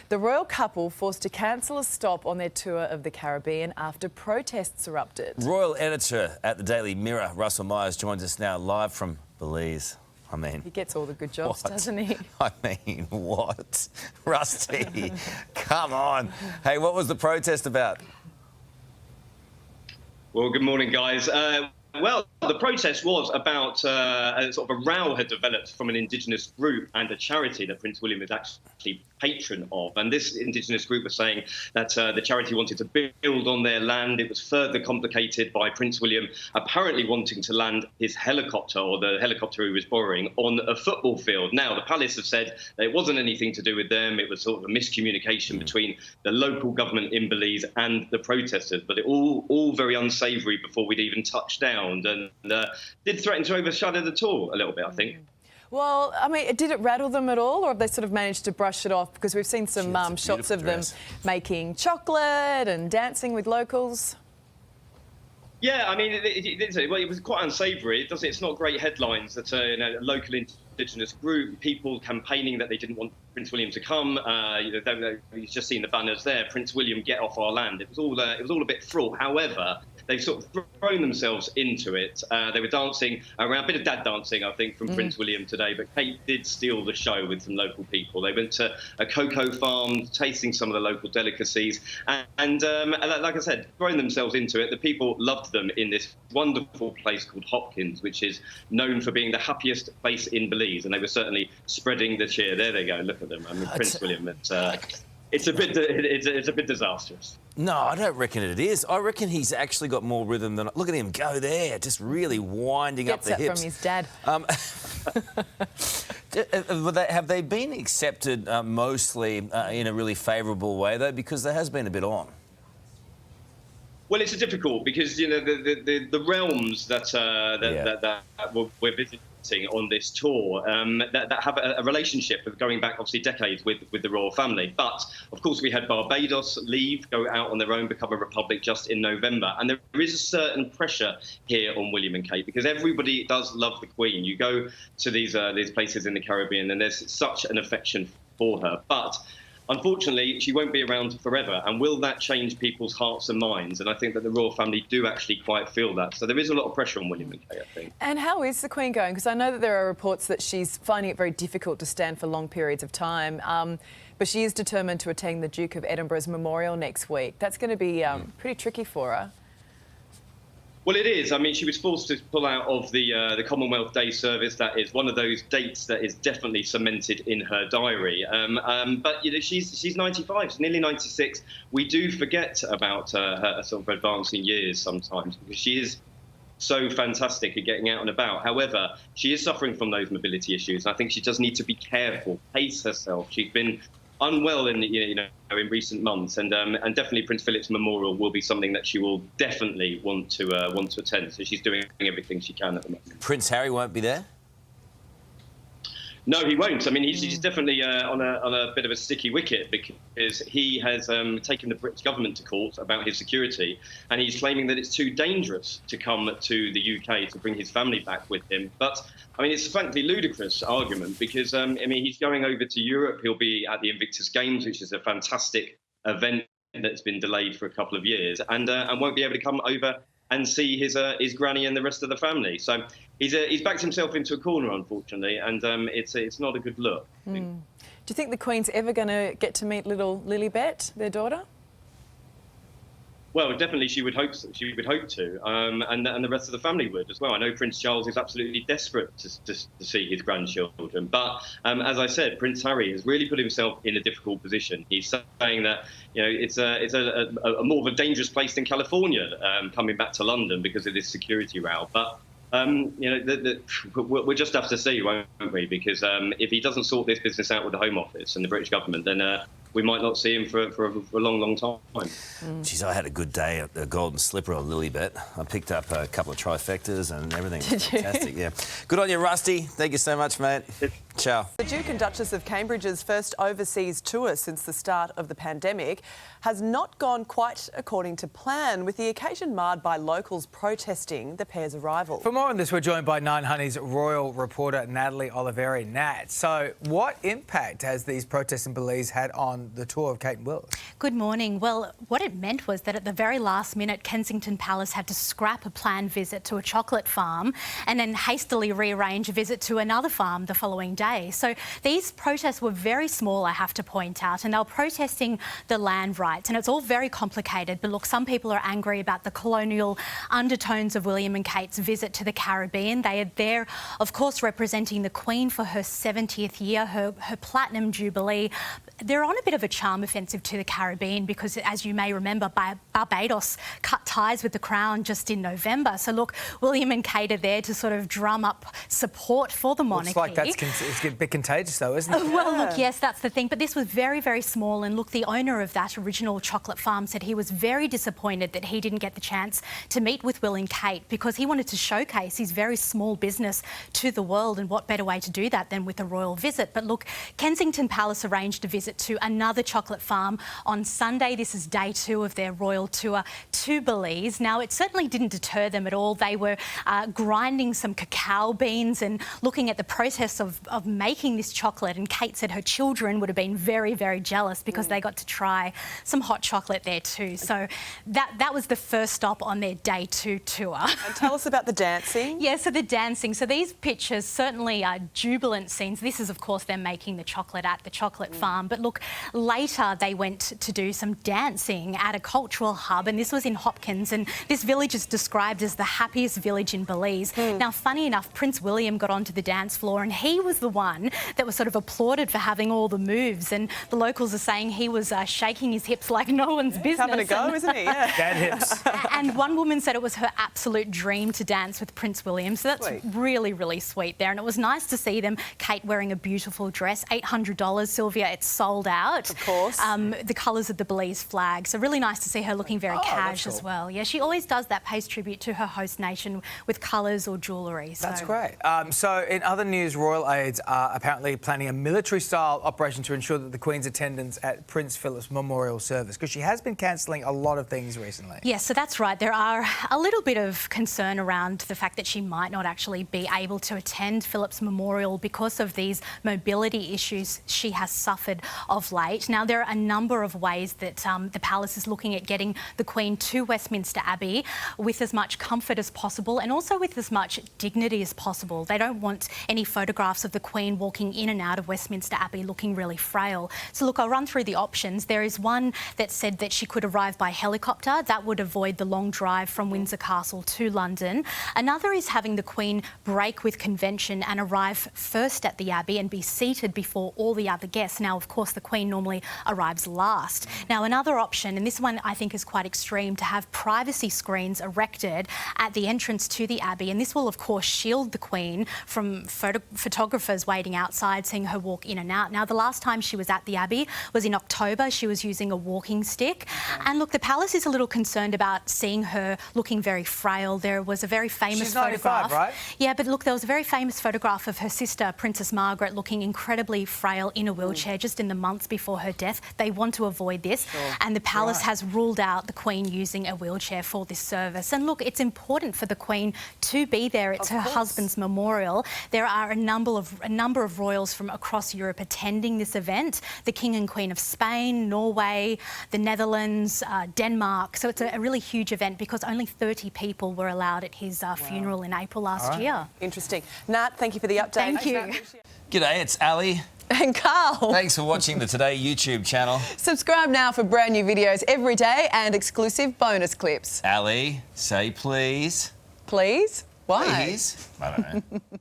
The royal couple forced to cancel a stop on their tour of the Caribbean after protests erupted. Royal editor at the Daily Mirror, Russell Myers, joins us now live from Belize. I mean... He gets all the good jobs, doesn't he? I mean, what? Rusty, come on. Hey, what was the protest about? Well, good morning, guys. Well, the protest was about a sort of a row had developed from an Indigenous group and a charity that Prince William is actually patron of. And this Indigenous group was saying that the charity wanted to build on their land. It was further complicated by Prince William apparently wanting to land his helicopter, or the helicopter he was borrowing, on a football field. Now, the palace have said that it wasn't anything to do with them. It was sort of a miscommunication between the local government in Belize and the protesters. But it all very unsavoury before we'd even touched down, and did threaten to overshadow the tour a little bit, I think. Well, I mean, did it rattle them at all, or have they sort of managed to brush it off? Because we've seen some shots of them making chocolate and dancing with locals. Yeah, I mean, it was quite unsavoury. It's not great headlines that a local Indigenous group, people campaigning that they didn't want Prince William to come. You've just seen the banners there. Prince William, get off our land. It was all a bit fraught. However, they've sort of thrown themselves into it. They were dancing around, a bit of dad dancing, I think, from Prince William today. But Kate did steal the show with some local people. They went to a cocoa farm, tasting some of the local delicacies, and like I said, throwing themselves into it. The people loved them in this wonderful place called Hopkins, which is known for being the happiest place in Belize, and they were certainly spreading the cheer. There they go. Look at them. I mean, Prince William. It's a bit disastrous. No, I don't reckon it is. I reckon he's actually got more rhythm than... Look at him go there, just really winding up the hips. Gets that from his dad. Have they been accepted mostly in a really favourable way, though? Because there has been a bit on. Well, it's difficult because the realms that we're visiting on this tour that have a relationship of going back obviously decades with the royal family. But of course we had Barbados leave, go out on their own, become a republic just in November, and there is a certain pressure here on William and Kate because everybody does love the Queen. You go to these places in the Caribbean and there's such an affection for her, but unfortunately, she won't be around forever. And will that change people's hearts and minds? And I think that the royal family do actually quite feel that. So there is a lot of pressure on William and Kate, I think. And how is the Queen going? Because I know that there are reports that she's finding it very difficult to stand for long periods of time. But she is determined to attend the Duke of Edinburgh's memorial next week. That's going to be pretty tricky for her. Well, it is. I mean, she was forced to pull out of the Commonwealth Day service. That is one of those dates that is definitely cemented in her diary. But she's 95, she's nearly 96. We do forget about her sort of advancing years sometimes because she is so fantastic at getting out and about. However, she is suffering from those mobility issues. I think she does need to be careful, pace herself. She's been unwell in recent months, and definitely Prince Philip's memorial will be something that she will definitely want to attend. So she's doing everything she can at the moment. Prince Harry won't be there? No, he won't. I mean, he's definitely on a bit of a sticky wicket because he has taken the British government to court about his security, and he's claiming that it's too dangerous to come to the UK to bring his family back with him. But I mean, it's a frankly ludicrous argument because I mean, he's going over to Europe. He'll be at the Invictus Games, which is a fantastic event that's been delayed for a couple of years, and won't be able to come over and see his granny and the rest of the family. So he's backed himself into a corner, unfortunately, and it's not a good look. Do you think the Queen's ever going to get to meet little Lilibet, their daughter? Well, definitely she would hope so. She would hope to, and the rest of the family would as well. I know Prince Charles is absolutely desperate to see his grandchildren, but as I said, Prince Harry has really put himself in a difficult position. He's saying that it's a more of a dangerous place than California, coming back to London because of this security row. But we'll just have to see, won't we? Because if he doesn't sort this business out with the Home Office and the British government, then we might not see him for a long, long time. Geez, I had a good day at the Golden Slipper on Lilibet. I picked up a couple of trifectas and everything was fantastic. Yeah. Good on you, Rusty. Thank you so much, mate. Ciao. The Duke and Duchess of Cambridge's first overseas tour since the start of the pandemic has not gone quite according to plan, with the occasion marred by locals protesting the pair's arrival. For more on this, we're joined by Nine Honey's royal reporter Natalie Oliveri. Nat, so what impact has these protests in Belize had on the tour of Kate and Will? Good morning. Well, what it meant was that at the very last minute, Kensington Palace had to scrap a planned visit to a chocolate farm and then hastily rearrange a visit to another farm the following day. So these protests were very small, I have to point out, and they were protesting the land rights. And it's all very complicated. But look, some people are angry about the colonial undertones of William and Kate's visit to the Caribbean. They are there, of course, representing the Queen for her 70th year, her Platinum Jubilee. They're on a bit of a charm offensive to the Caribbean because, as you may remember, Barbados cut ties with the Crown just in November. So look, William and Kate are there to sort of drum up support for the monarchy. Looks like it's a bit contagious though, isn't it? Well, look, yes, that's the thing. But this was very, very small. And look, the owner of that original chocolate farm said he was very disappointed that he didn't get the chance to meet with Will and Kate because he wanted to showcase his very small business to the world. And what better way to do that than with a royal visit? But look, Kensington Palace arranged a visit to another chocolate farm on Sunday. This is day 2 of their royal tour to Belize. Now, it certainly didn't deter them at all. They were grinding some cacao beans and looking at the process of making this chocolate. And Kate said her children would have been very, very jealous because they got to try some hot chocolate there too. So that was the first stop on their day 2 tour. And tell us about the dancing. Yeah, so the dancing. So these pictures certainly are jubilant scenes. This is, of course, them making the chocolate at the chocolate farm. But look, later they went to do some dancing at a cultural hub, and this was in Hopkins, and this village is described as the happiest village in Belize. Now, funny enough, Prince William got onto the dance floor and he was the one that was sort of applauded for having all the moves, and the locals are saying he was shaking his hips like no one's business. Having a go, isn't he? Yeah. Dad hips. And one woman said it was her absolute dream to dance with Prince William. So that's Sweet. really, really sweet there. And it was nice to see them. Kate wearing a beautiful dress, $800, Sylvia. It's sold out. Of course. The colours of the Belize flag. So really nice to see her looking very cash cool. as well. Yeah, she always does that, pays tribute to her host nation with colours or jewellery. So. That's great. So in other news, royal aides are apparently planning a military-style operation to ensure that the Queen's attendance at Prince Philip's memorial service, because she has been cancelling a lot of things recently. Yes, so that's right. There are a little bit of concern around the fact that she might not actually be able to attend Philip's memorial because of these mobility issues she has suffered of late. Now, there are a number of ways that the palace is looking at getting the Queen to Westminster Abbey with as much comfort as possible and also with as much dignity as possible. They don't want any photographs of the Queen walking in and out of Westminster Abbey looking really frail. So look, I'll run through the options. There is one that said that she could arrive by helicopter. That would avoid the long drive from Windsor Castle to London. Another is having the Queen break with convention and arrive first at the Abbey and be seated before all the other guests. Now, of course, the Queen normally arrives last. Now, another option, and this one I think is quite extreme, to have privacy screens erected at the entrance to the Abbey. And this will, of course, shield the Queen from photographers waiting outside, seeing her walk in and out. Now, the last time she was at the Abbey was in October. She was using a walking stick. And look, the palace is a little concerned about seeing her looking very frail. There was a very famous She's 95, photograph. right? Yeah, but look, there was a very famous photograph of her sister, Princess Margaret, looking incredibly frail in a wheelchair just in the months before her death. They want to avoid this. And the palace has ruled out the Queen using a wheelchair for this service. And look, it's important for the Queen to be there. It's her husband's memorial. There are a number of royals from across Europe attending this event. The King and Queen of Spain, Norway, the Netherlands, Denmark. So it's a really huge event because only 30 people were allowed at his funeral in April last year. Interesting. Nat, thank you for the update. Thank you. G'day, it's Ali. And Karl. Thanks for watching the Today YouTube channel. Subscribe now for brand new videos every day and exclusive bonus clips. Ali, say please. Please? Why? Please. I don't know.